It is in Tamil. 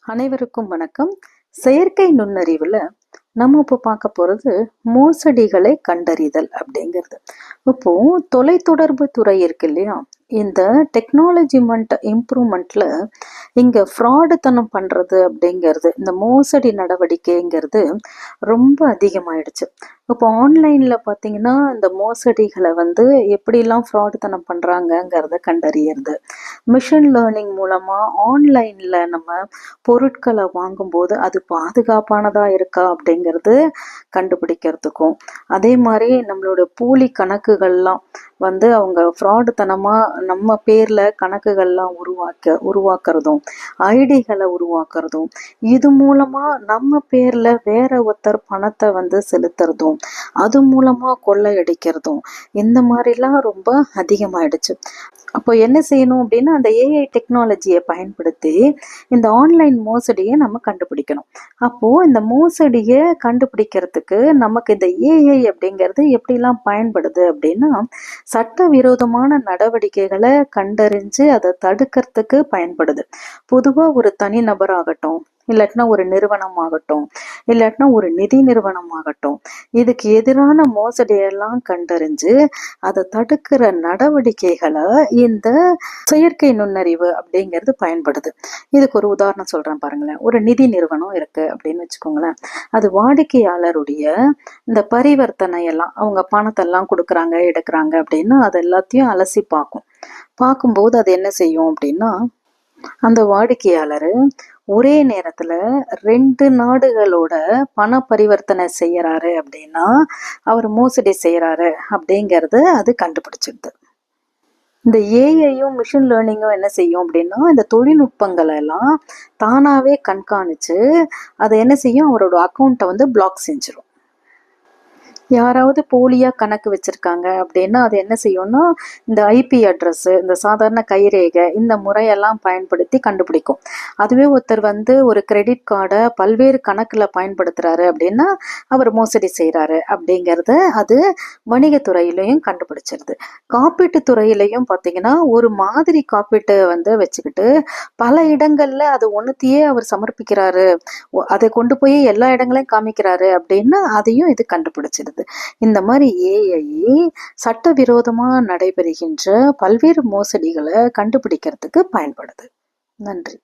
அனைவருக்கும் வணக்கம். செயற்கை நுண்ணறிவுல நம்ம இப்போ பார்க்க போறது மோசடிகளை கண்டறிதல் அப்படிங்கிறது. இப்போ தொலைத்தொடர்பு துறை இருக்கு இல்லையா, இந்த டெக்னாலஜிமெண்ட் இம்ப்ரூவ்மெண்ட்ல இங்க ஃப்ராடுத்தனம் பண்றது அப்படிங்கிறது, இந்த மோசடி நடவடிக்கைங்கிறது ரொம்ப அதிகமாயிடுச்சு. இப்போ ஆன்லைன்ல பார்த்தீங்கன்னா இந்த மோசடிகளை எப்படிலாம் ஃப்ராடுத்தனம் பண்றாங்கங்கிறத கண்டறியறது, மிஷின் லேர்னிங் மூலமா ஆன்லைன்ல நம்ம பொருட்களை வாங்கும்போது அது பாதுகாப்பானதா இருக்கா அப்படிங்கிறது கண்டுபிடிக்கிறதுக்கும், அதே மாதிரி நம்மளோட போலி கணக்குகள்லாம் அவங்க ஃப்ராடுத்தனமா நம்ம பேர்ல கணக்குகள்லாம் உருவாக்குறதும், ஐடிகளை உருவாக்குறதும், இது மூலமா நம்ம பேர்ல வேற ஒருத்தர் பணத்தை செலுத்துறதும், அது மூலமா கொள்ளையடிக்கிறதும், இந்த மாதிரிலாம் ரொம்ப அதிகமாயிடுச்சு. அப்போ என்ன செய்யணும் அப்படின்னா, அந்த ஏஐ டெக்னாலஜியை பயன்படுத்தி இந்த ஆன்லைன் மோசடியை நம்ம கண்டுபிடிக்கணும். அப்போ இந்த மோசடியை கண்டுபிடிக்கிறதுக்கு நமக்கு இந்த ஏஐ அப்படிங்கிறது எப்படிலாம் பயன்படுது அப்படின்னா, சட்டவிரோதமான நடவடிக்கைகளை கண்டறிஞ்சு அதை தடுக்கிறதுக்கு பயன்படுது. பொதுவா ஒரு தனிநபராகட்டும், இல்லாட்டினா ஒரு நிறுவனம் ஆகட்டும், இல்லாட்டினா ஒரு நிதி நிறுவனம் ஆகட்டும், இதுக்கு எதிரான மோசடியெல்லாம் கண்டறிஞ்சு அதை தடுக்கிற நடவடிக்கைகளை இந்த செயற்கை நுண்ணறிவு அப்படிங்கிறது பயன்படுது. இதுக்கு ஒரு உதாரணம் சொல்றேன் பாருங்களேன். ஒரு நிதி நிறுவனம் இருக்கு அப்படின்னு வச்சுக்கோங்களேன். அது வாடிக்கையாளருடைய இந்த பரிவர்த்தனை எல்லாம், அவங்க பணத்தெல்லாம் கொடுக்குறாங்க எடுக்கிறாங்க அப்படின்னா அது எல்லாத்தையும் அலசி பார்க்கும்போது அது என்ன செய்யும் அப்படின்னா, அந்த வாடிக்கையாளர் ஒரே நேரத்துல 2 நாடுகளோட பண பரிவர்த்தனை செய்யறாரு அப்படின்னா அவர் மோசடி செய்யறாரு அப்படிங்கறது அது கண்டுபிடிச்சிடுது. இந்த ஏஐயும் மிஷின் லேர்னிங்கும் என்ன செய்யும் அப்படின்னா, இந்த தொழில்நுட்பங்களை எல்லாம் தானாவே கண்காணிச்சு அதை என்ன செய்யும், அவரோட அக்கௌண்ட்டை பிளாக் செஞ்சிடும். யாராவது போலியா கணக்கு வச்சிருக்காங்க அப்படின்னா அது என்ன செய்யும்னா, இந்த ஐபி அட்ரஸ், இந்த சாதாரண கைரேகை, இந்த முறையெல்லாம் பயன்படுத்தி கண்டுபிடிக்கும். அதுவே ஒருத்தர் ஒரு கிரெடிட் கார்டை பல்வேறு கணக்குல பயன்படுத்துறாரு அப்படின்னா அவர் மோசடி செய்யறாரு அப்படிங்கறத அது வணிகத்துறையிலையும் கண்டுபிடிச்சிருது. காப்பீட்டு துறையிலையும் பார்த்தீங்கன்னா, ஒரு மாதிரி காப்பீட்டு வச்சுக்கிட்டு பல இடங்கள்ல அது ஒன்னுத்தையே அவர் சமர்ப்பிக்கிறாரு, அதை கொண்டு போய் எல்லா இடங்களையும் காமிக்கிறாரு அப்படின்னா அதையும் இது கண்டுபிடிச்சிருது. இந்த மாதிரி ஏஐ சட்டவிரோதமா நடைபெறுகின்ற பல்வேறு மோசடிகளை கண்டுபிடிக்கிறதுக்கு பயன்படுது. நன்றி.